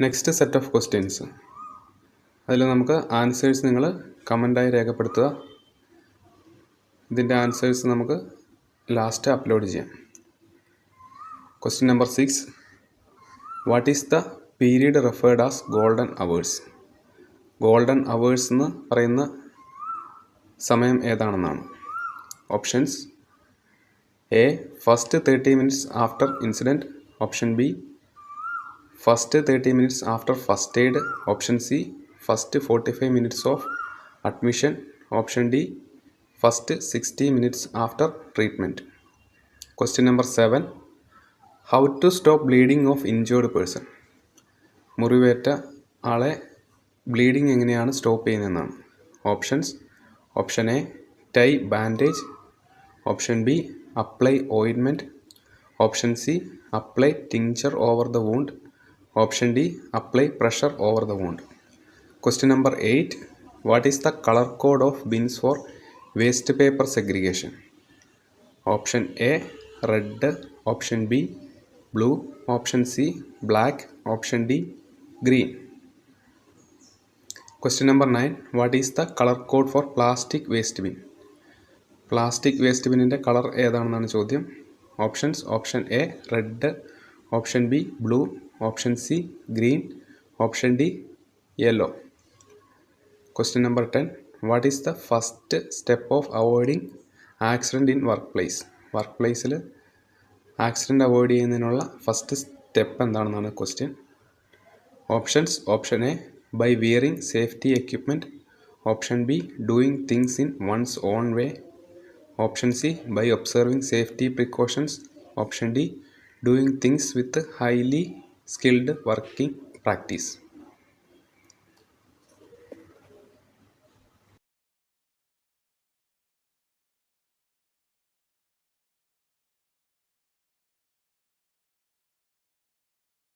Next set of questions. അതിൽ നമുക്ക് answers നിങ്ങൾ കമൻ്റായി രേഖപ്പെടുത്തുക. ഇതിൻ്റെ ആൻസേഴ്സ് നമുക്ക് ലാസ്റ്റ് അപ്ലോഡ് ചെയ്യാം. Question number 6. What is the period referred as golden hours? Golden hours എന്ന് പറയുന്ന സമയം ഏതാണെന്നാണ്. Options: A, first 30 minutes after incident. Option B, first 30 minutes after first aid. Option C, first 45 minutes of admission. Option D, first 60 minutes after treatment. Question number 7. How to stop bleeding of injured person? മുറിവേറ്റ ആളെ bleeding എങ്ങനെയാണ് stop ചെയ്യുന്നതെന്നാണ്. Options: option A, tie bandage. Option B, apply ointment. Option C, apply tincture over the wound. Option D, apply pressure over the wound. Question number 8. What is the colour code of bins for waste paper segregation? Option A, red. Option B, blue. Option C, black. Option D, green. Question number 9. What is the colour code for plastic waste bin? Plastic waste ബിന്നിൻ്റെ colour ഏതാണെന്നാണ് ചോദ്യം. Options: option A, red. Option B, blue. Option C, green. Option D, yellow. Question number 10. What is the first step of avoiding accident in work place? Work പ്ലേസിൽ accident avoid ചെയ്യുന്നതിനുള്ള first step എന്താണെന്നാണ് question. Options: option A, by wearing safety equipment. Option B, doing things in one's own way. Option C, by observing safety precautions. Option D, doing things with highly skilled working practice.